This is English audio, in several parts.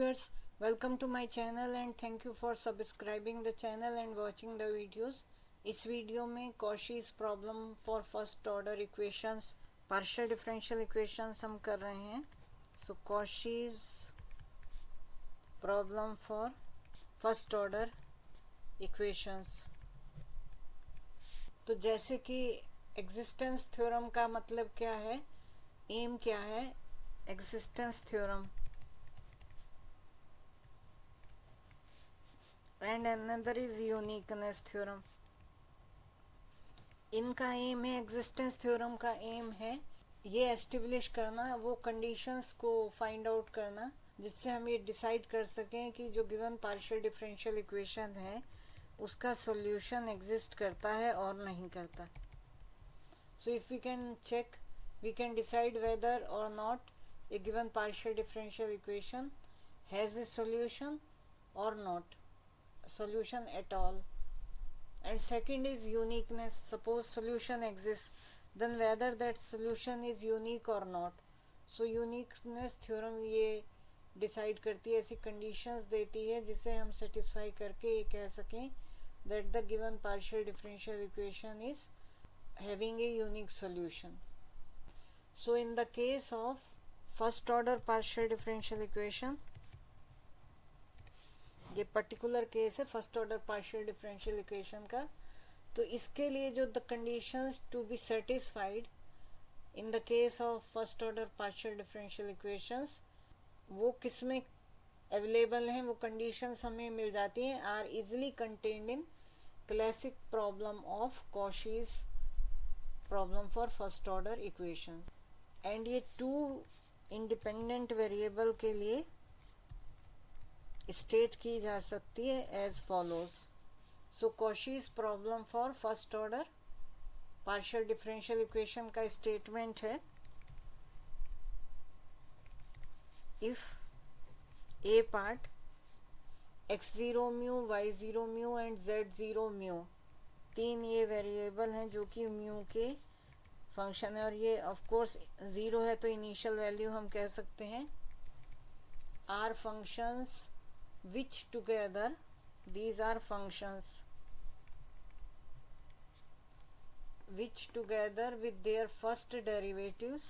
viewers, welcome to my channel and thank you for subscribing the channel and watching the videos. इस video में Cauchy's problem for first order equations, partial differential equations हम कर रहे हैं. So Cauchy's problem for first order equations. तो जैसे कि existence theorem का मतलब क्या है, एम क्या है, existence theorem and another is uniqueness theorem. इनका एम है, एग्जिस्टेंस थ्योरम का एम है ये एस्टेब्लिश करना, वो कंडीशंस को फाइंड आउट करना जिससे हम ये डिसाइड कर सकें कि जो गिवन पार्शियल डिफरेंशियल इक्वेशन है उसका सॉल्यूशन एग्जिस्ट करता है और नहीं करता. So if we can check, we can decide whether or not a given partial differential equation has a solution or not, solution at all. And second is uniqueness. Suppose solution exists, then whether that solution is unique or not. So uniqueness theorem ये decide करती है, ऐसी conditions देती है जिसे हम satisfy करके ये कह सकें that the given partial differential equation is having a unique solution. So in the case of first order partial differential equation, ये पर्टिकुलर केस है first order partial differential equation का. तो इसके लिए जो the conditions to be satisfied in the case of first order partial differential equations, वो किस में अवेलेबल हैं, वो कंडीशंस हमें मिल जाती हैं, are easily contained in classic problem of Cauchy's problem for first order equations. And ये टू इंडिपेंडेंट वेरिएबल के लिए स्टेट की जा सकती है as follows. So Cauchy's problem for first order partial differential equation का स्टेटमेंट है, if a part x0 mu, y0 mu and z0 mu, तीन ये वेरिएबल हैं जो कि म्यू के फंक्शन है, और ये ऑफ कोर्स ज़ीरो है तो इनिशियल वैल्यू हम कह सकते हैं, are functions which together, these are functions which together with their first derivatives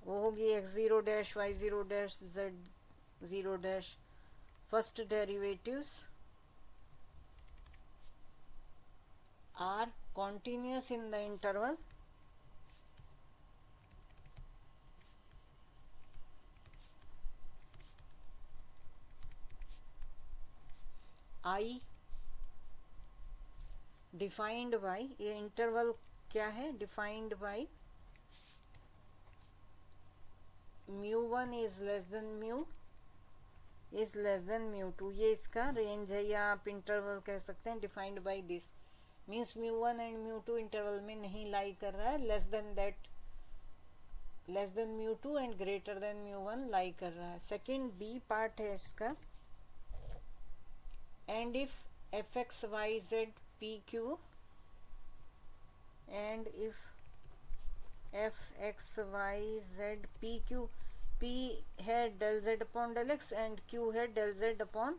वो होगी x0 dash y0 dash z0 dash, first derivatives are continuous in the interval I defined by, ये interval क्या है, defined by μ1 is less than mu is less than μ2. ये इसका range है या आप इंटरवल कह सकते हैं. Defined by this means μ1 and μ2 interval में नहीं लाई कर रहा है, less than that, less than μ2 and greater than μ1 lie कर रहा है. सेकेंड बी पार्ट है इसका, and if fx y z pq and if fx y z pq, p है del z upon del x and q है del z upon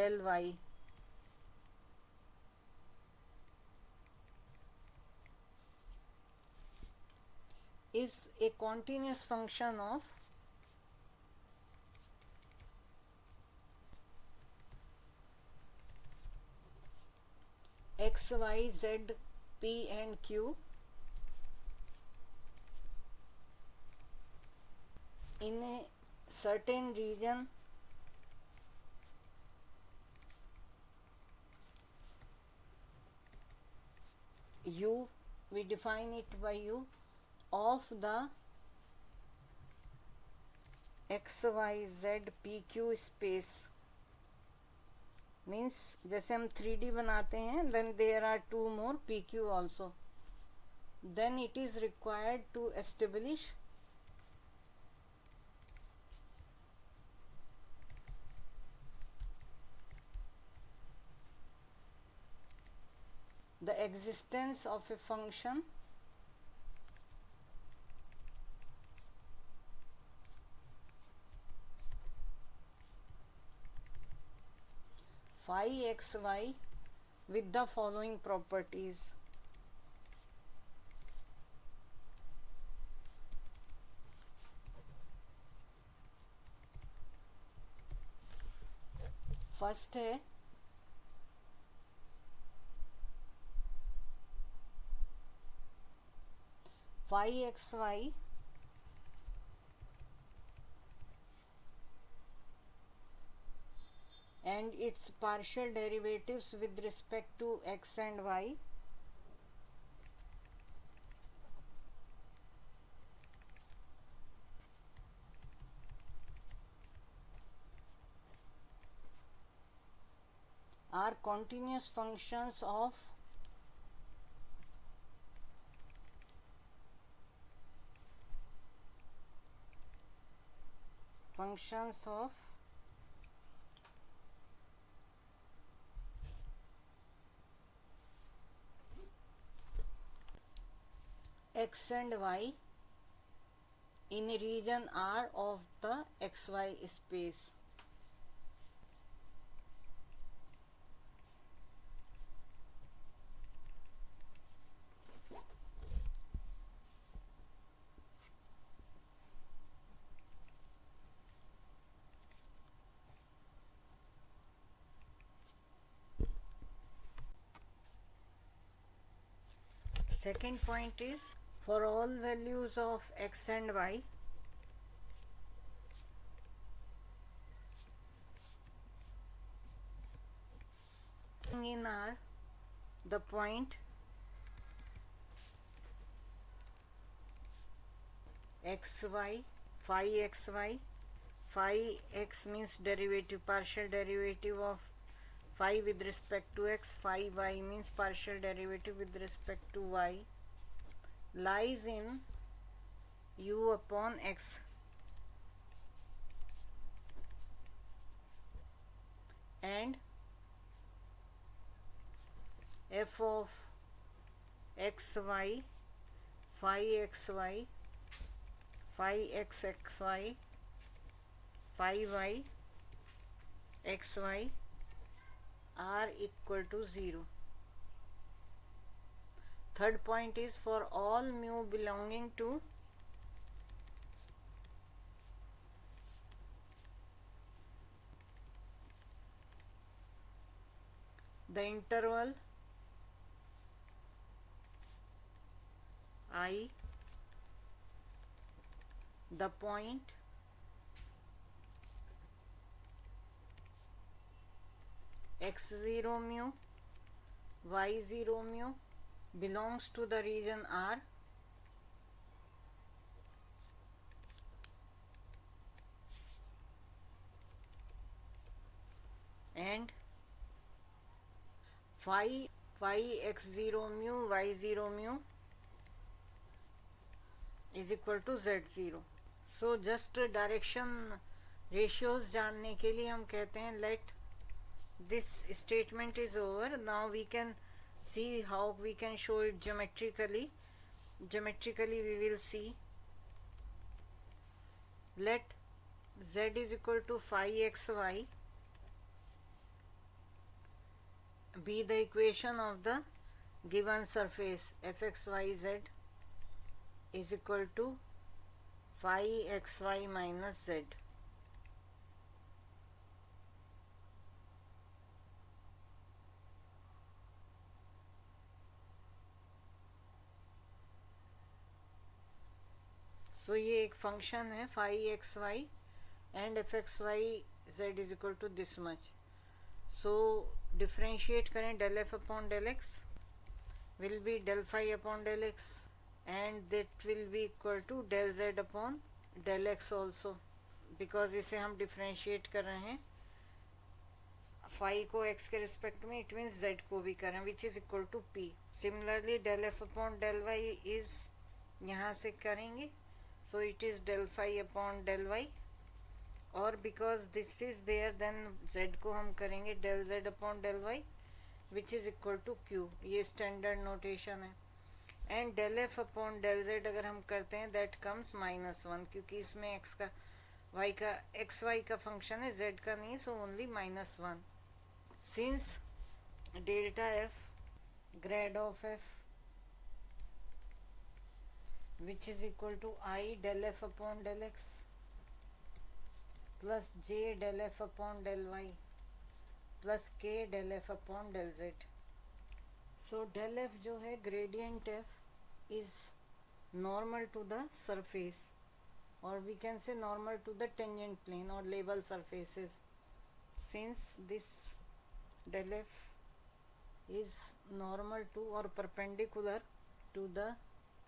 del y, is a continuous function of x, y, z, p and q in a certain region u, we define it by u, of the x, y, z, p, q space. Means जैसे हम 3D बनाते हैं, then there are two more PQ also, then it is required to establish the existence of a function phi xy with the following properties. First है phi xy and its partial derivatives with respect to x and y are continuous functions of x and y in region R of the xy space. Second point is, for all values of x and y in R, the point xy, phi x means derivative, partial derivative of phi with respect to x, phi y means partial derivative with respect to y, lies in u upon x and f of xy, phi xy, phi xxy, phi y xy are equal to 0. Third point is, for all mu belonging to the interval I, the point x0 mu, y0 mu belongs to the region R and phi x0 mu, y0 mu is equal to z0. So just direction ratios जानने के लिए हम कहते हैं let this statement is over. Now we can see how we can show it geometrically. Geometrically we will see, let z is equal to phi xy be the equation of the given surface fxyz is equal to phi xy minus z. So ये एक function है phi xy and fxy z is equal to this much. So differentiate करें, del f upon del x will be del phi upon del x and that will be equal to del z upon del x also, because इसे हम differentiate कर रहे हैं phi को x के respect में, it means z को भी कर रहे हैं, which is equal to p. Similarly del f upon del y is यहाँ से करेंगे, so it is del phi upon del y, और because this is there then z को हम करेंगे del z upon del y which is equal to q. ये standard notation है. And del f upon del z अगर हम करते हैं that comes -1, क्योंकि इसमें x का y का xy का फंक्शन है, z का नहीं, so only -1. since delta f grad of f which is equal to I del f upon del x plus j del f upon del y plus k del f upon del z. So del f जो है gradient f is normal to the surface, or we can say normal to the tangent plane or level surfaces. Since this del f is normal to or perpendicular to the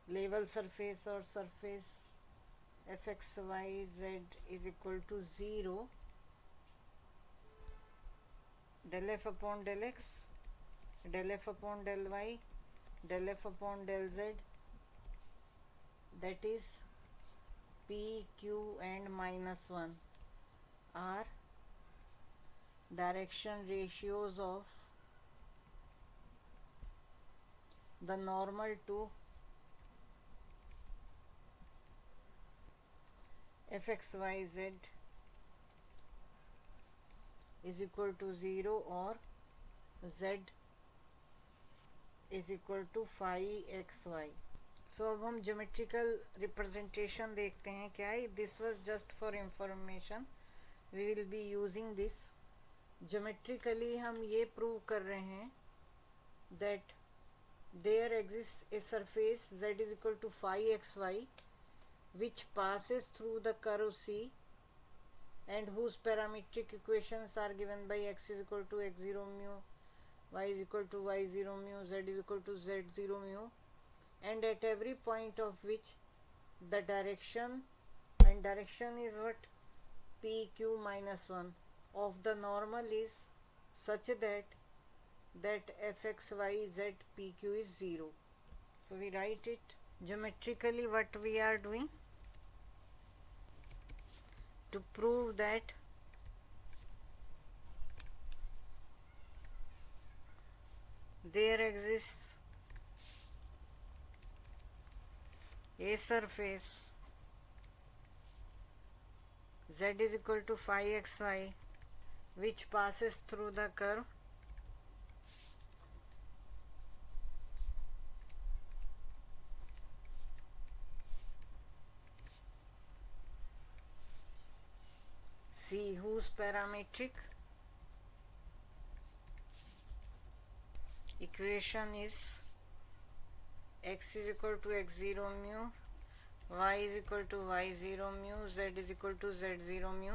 level surface or surface fx y z is equal to 0, del f upon del x, del f upon del y, del f upon del z, that is p, q and minus 1 are direction ratios of the normal to fxyz is equal to 0 or z is equal to phi xy. So अब हम geometrical representation देखते हैं क्या है. This was just for information, we will be using this. Geometrically हम ये prove कर रहे हैं that there exist a surface z is equal to phi xy which passes through the curve C and whose parametric equations are given by x is equal to x0 mu, y is equal to y0 mu, z is equal to z0 mu, and at every point of which the direction, and direction is what, pq minus 1 of the normal is such that fx y z pq is 0. So we write it geometrically. What we are doing to prove that there exists a surface z is equal to phi xy which passes through the curve C whose parametric equation is x is equal to x0 mu, y is equal to y0 mu, z is equal to z0 mu,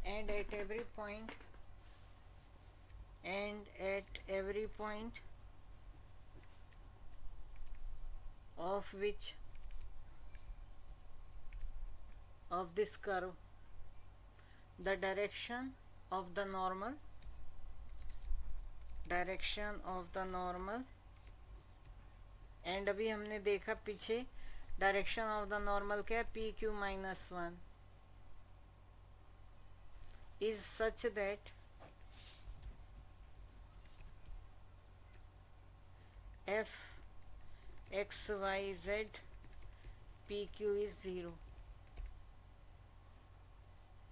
and at every point of which of this curve the direction of the normal and अभी हमने देखा पीछे direction of the normal क्या है, P Q minus 1 is such that f x y z p q is 0.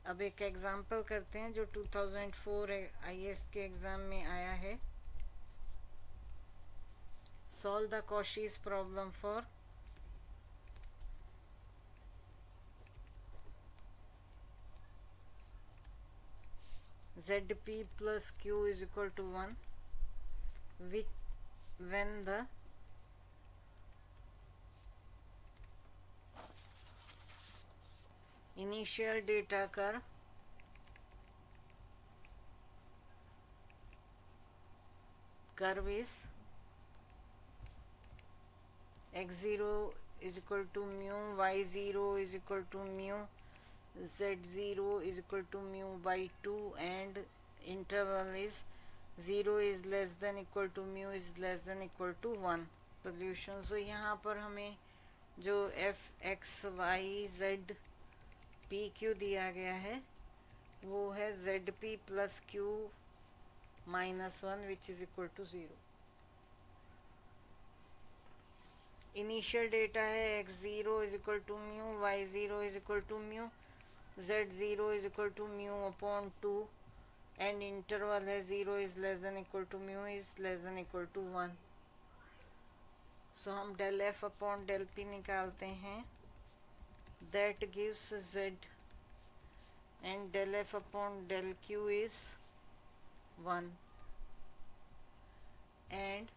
अब एक example करते हैं जो 2004 IAS के एग्जाम में आया है. Solve the Cauchy's problem for ZP plus Q is equal to 1 when the initial data curve is x0 is equal to mu, y0 is equal to mu, z0 is equal to mu by 2 and interval is 0 is less than equal to mu is less than equal to 1. Solution. So यहाँ पर हमें जो f x y z p q दिया गया है वो है zp plus q minus 1 which is equal to 0. Initial data है x0 is equal to mu, y0 is equal to mu, z0 is equal to mu upon 2 and interval है 0 is less than equal to mu is less than equal to 1। So हम del F upon del P निकालते हैं, that gives z and del f upon del q is 1 and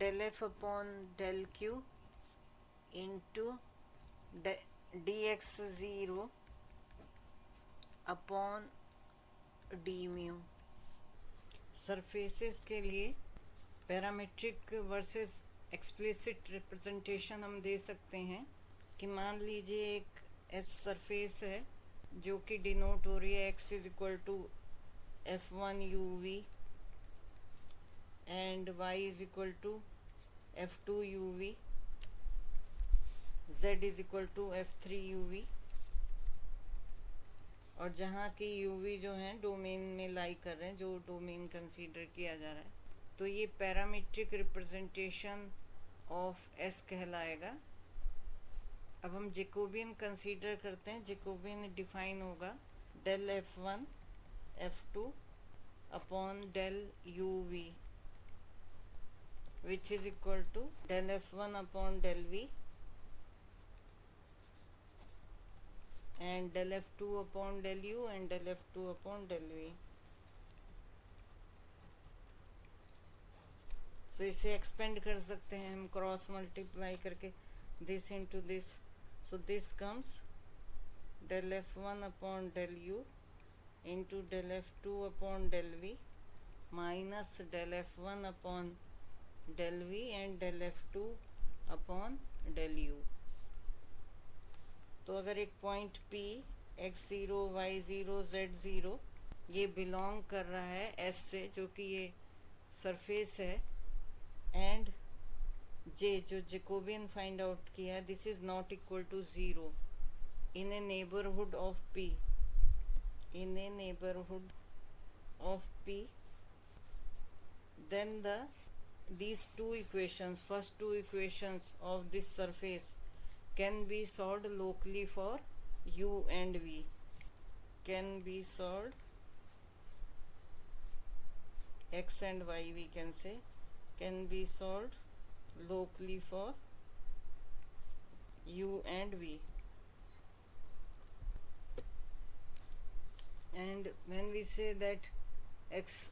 del f upon del q into dx0 upon d mu। Surfaces के लिए parametric versus explicit representation हम दे सकते हैं कि मान लीजिए एक एस सरफेस है जो कि डिनोट हो रही है x is equal to f1 uv and y is equal to f2 uv, z is equal to f3 uv, और जहाँ की uv जो है डोमेन में लाई कर रहे हैं, जो डोमेन कंसीडर किया जा रहा है, तो ये पैरामीट्रिक रिप्रेजेंटेशन ऑफ s कहलाएगा। अब हम जैकोबियन कंसीडर करते हैं। जैकोबियन डिफाइन होगा del f1 f2 upon del uv which is equal to del f1 upon del v and del f2 upon del u and del f2 upon del v। So इसे expand कर सकते हैं हम cross multiply करके this into this. So this comes del f1 upon del u into del f2 upon del v minus del f1 upon del v and del f2 upon del u। तो अगर एक point P x0 y0 z0 ये belong कर रहा है S से, जो कि ये सरफेस है, एंड J जो जैकोबियन फाइंड आउट किया है, this is not equal to 0 in a neighbourhood of P, in a neighbourhood of P, then these two equations, first two equations of this surface can be solved locally for u and v, can be solved x and y we can say, can be solved locally for u and v। And when we say that x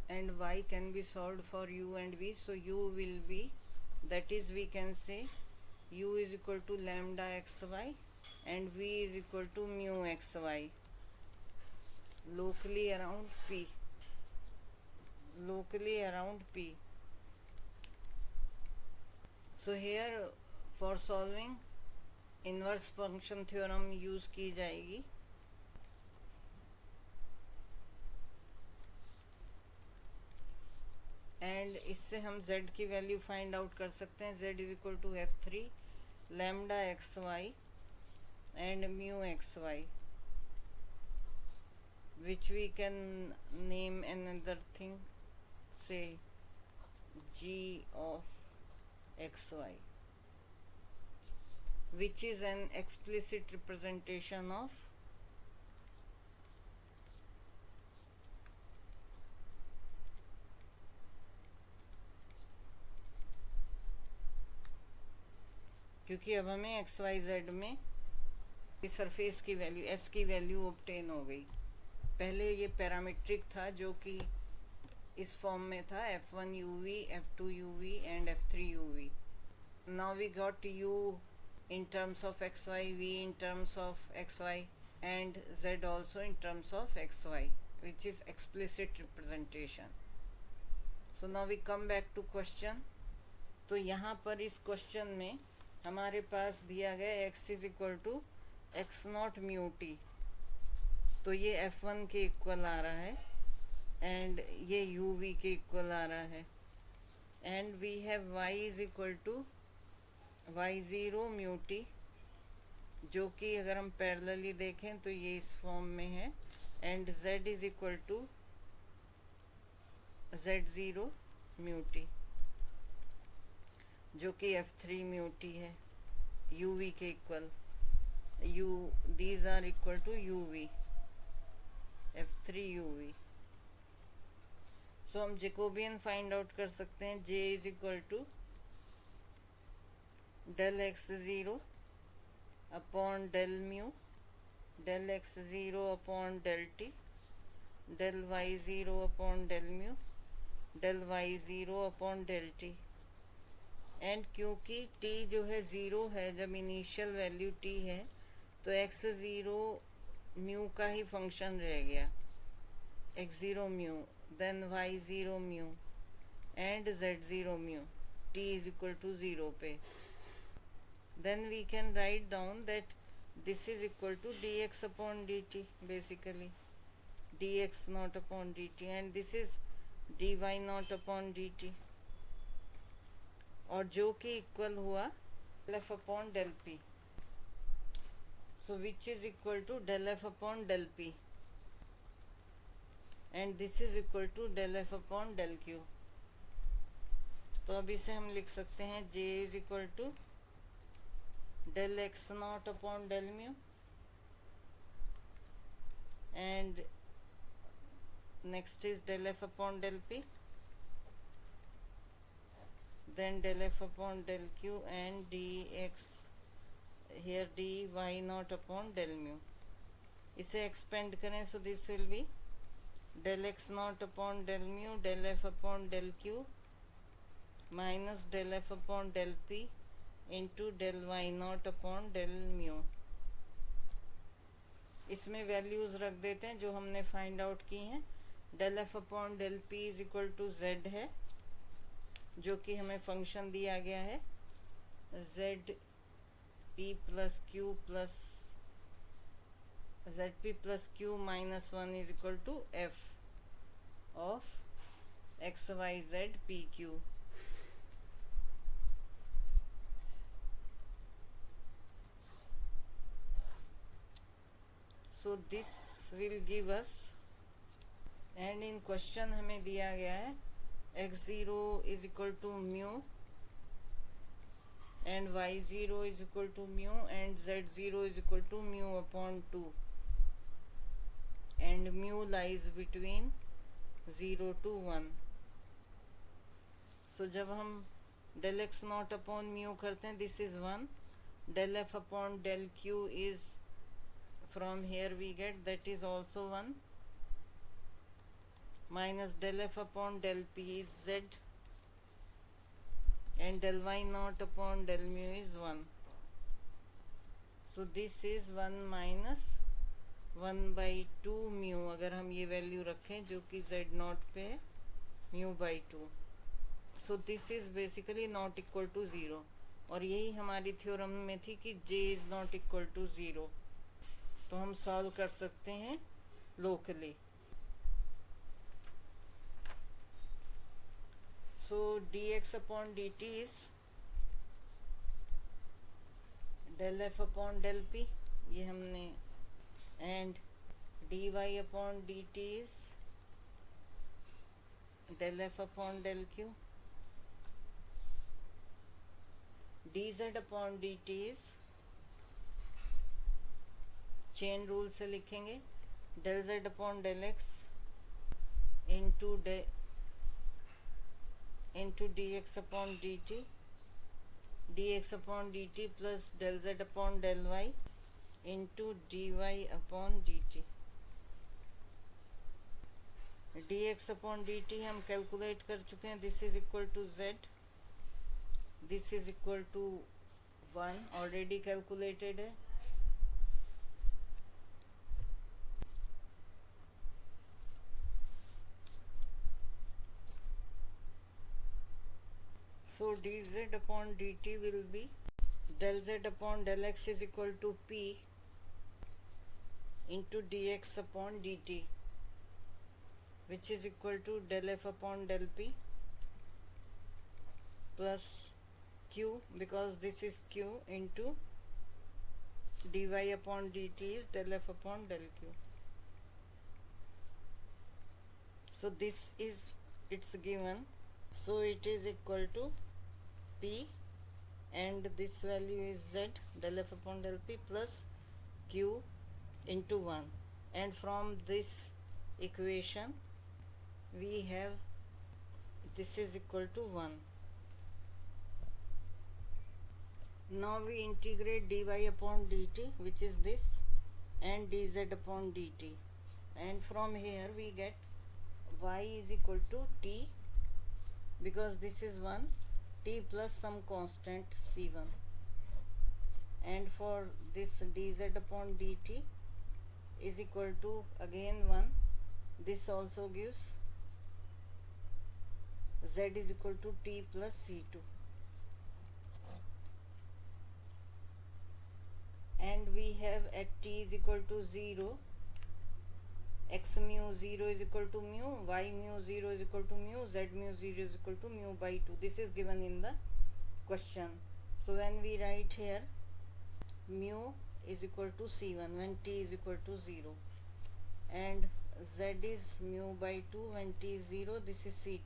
and y can be solved for u and v, so u will be, that is we can say u is equal to lambda xy and v is equal to mu xy locally around P, locally around P। So here for solving inverse function theorem use की जाएगी। And इससे हम z की value find out कर सकते हैं। z is equal to f3 lambda xy and mu xy which we can name another thing, say g of xy, which is an explicit representation of क्योंकि अब हमें x Y Z में surface की value S की value obtain हो गई। पहले ये पैरामीट्रिक था जो कि इस फॉर्म में था f1 uv, f2 uv and f3 uv। now we got u in terms of xy, v in terms of xy and z also in terms of xy, which is explicit representation। so now we come back to question। तो यहाँ पर इस question में हमारे पास दिया गया x is equal to x naught mu t, तो ये f1 के इक्वल आ रहा है एंड ये uv के इक्वल आ रहा है, and we have y is equal to y0 mu t, जो कि अगर हम पैरेलली देखें तो ये इस फॉर्म में है, and z is equal to z0 mu t, जो कि f3 म्यू टी है uv के equal. these are equal to uv, f3 uv. So हम जेकोबियन फाइंड आउट कर सकते हैं. j is equal to del x zero upon del mu, del x zero upon del t, del y zero upon del mu, del y zero upon del t. And क्योंकि t जो है zero है, जब initial value t है, तो x zero mu का ही function रह गया, x zero mu, then y0 mu and z0 mu, t is equal to 0 पे. Then we can write down that this is equal to dx upon dt, basically dx naught upon dt, and this is dy naught upon dt, और जो कि equal हुआ del f upon del p. So which is equal to del f upon del p, and this is equal to del f upon del q. तो अब इसे हम लिख सकते हैं j is equal to del x naught upon del mu, and next is del f upon del p, then del f upon del q, and dx here dy naught upon del mu. इसे expand करें, so this will be del x naught upon del mu, del f upon del q, minus del f upon del p into del y naught upon del mu. इसमें values रख देते हैं जो हमने find out की हैं. del f upon del p is equal to z है, जो कि हमें फंक्शन दिया गया है z p plus q plus zp plus q minus 1 is equal to f of xyz pq. So this will give us, and in question हमें दिया गया है x0 is equal to mu and y0 is equal to mu and z0 is equal to mu upon 2, and mu lies between 0 to 1. So जब हम del x naught upon mu करते हैं, this is 1, del f upon del q is, from here we get, that is also 1, minus del f upon del p is z, and del y naught upon del mu is 1. So this is 1 minus 1 by 2 mu, अगर हम ये value रखें जो कि z not पे है, mu by 2. So this is basically not equal to 0, और यही हमारी थ्योरम में थी कि j is not equal to 0. तो हम सॉल्व कर सकते हैं locally. So dx upon dt is del f upon del p, ये हमने, and dy upon dt is del f upon del q, dz upon dt is, chain rule से लिखेंगे, del z upon del x into dx upon dt, dx upon dt plus del z upon del y into dy upon dt. dx upon dt हम calculate कर चुके हैं, this is equal to z, this is equal to 1, already calculated है. So dz upon dt will be del z upon del x is equal to p into dx upon dt, which is equal to del f upon del p plus q, because this is q, into dy upon dt is del f upon del q. So this is, it's given, so it is equal to p, and this value is z, del f upon del p plus q into 1, and from this equation we have this is equal to 1. Now we integrate dy upon dt, which is this, and dz upon dt, and from here we get y is equal to t, because this is 1, t plus some constant c1, and for this dz upon dt is equal to again 1. This also gives z is equal to t plus c2, and we have at t is equal to 0, x mu 0 is equal to mu, y mu 0 is equal to mu, z mu 0 is equal to mu by 2. This is given in the question. So when we write here mu is equal to c1 when t is equal to 0, and z is mu by 2 when t is 0, this is c2.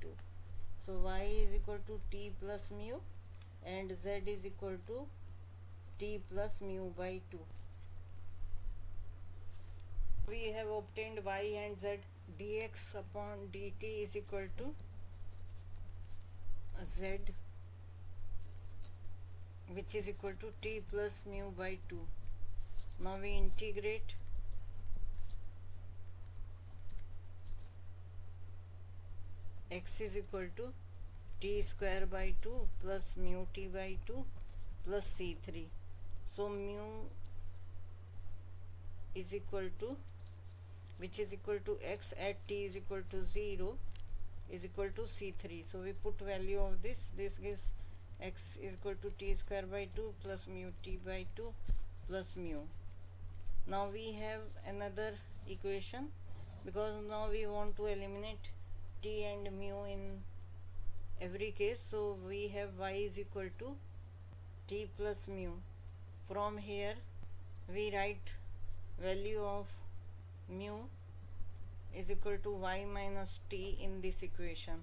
So y is equal to t plus mu, and z is equal to t plus mu by 2. We have obtained y and z. Dx upon dt is equal to z, which is equal to t plus mu by 2. Now we integrate x is equal to t square by 2 plus mu t by 2 plus c3. So mu is equal to, which is equal to x at t is equal to 0, is equal to c3. So we put value of this. This gives x is equal to t square by 2 plus mu t by 2 plus mu. Now we have another equation, because now we want to eliminate t and mu in every case. So we have y is equal to t plus mu. From here we write value of mu is equal to y minus t in this equation.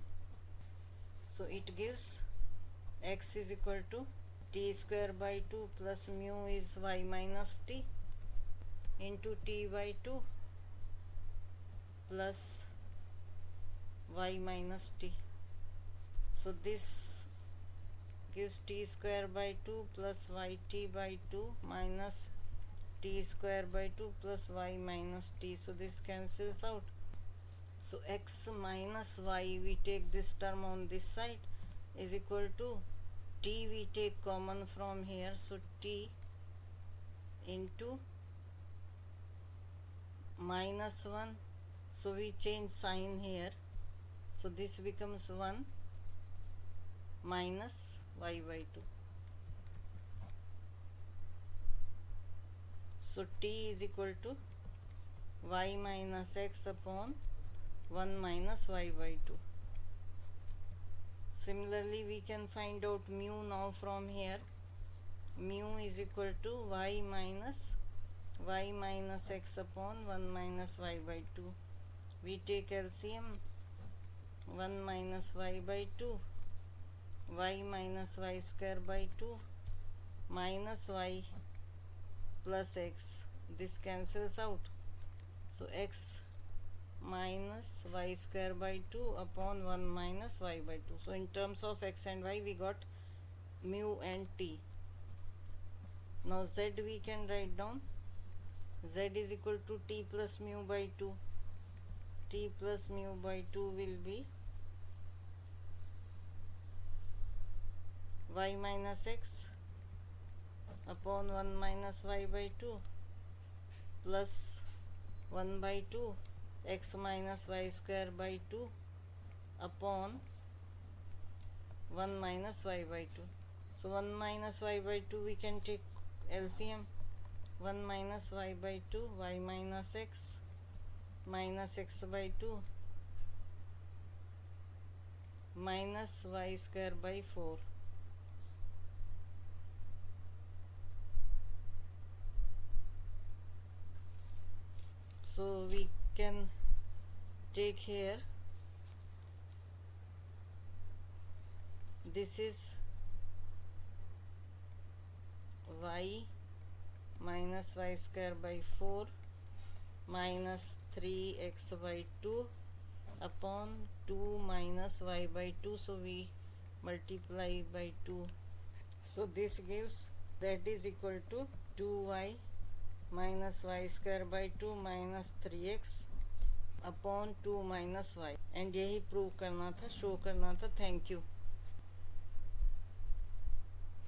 So it gives x is equal to t square by 2 plus mu is y minus t into t by 2 plus y minus t. So this gives t square by 2 plus yt by 2 minus t square by 2 plus y minus t. So this cancels out. So x minus y, we take this term on this side, is equal to t, we take common from here, so t into minus 1, so we change sign here, so this becomes 1 minus y by 2. So t is equal to y minus x upon 1 minus y by 2. Similarly we can find out mu now from here. Mu is equal to y minus x upon 1 minus y by 2. We take LCM, 1 minus y by 2, y minus y square by 2 minus y plus x. This cancels out. So x minus y square by 2 upon 1 minus y by 2. So in terms of x and y we got mu and t. Now z we can write down. Z is equal to t plus mu by 2. T plus mu by 2 will be y minus x upon 1 minus y by 2 plus 1 by 2 x minus y square by 2 upon 1 minus y by 2. So 1 minus y by 2 we can take LCM, 1 minus y by 2, y minus x by 2 minus y square by 4. So we can take here, this is y minus y square by 4 minus 3x by 2 upon 2 minus y by 2. So we multiply by 2. So this gives, that is equal to 2y minus y square by 2 minus 3x upon 2 minus y. And यही prove करना था, show करना था. Thank you.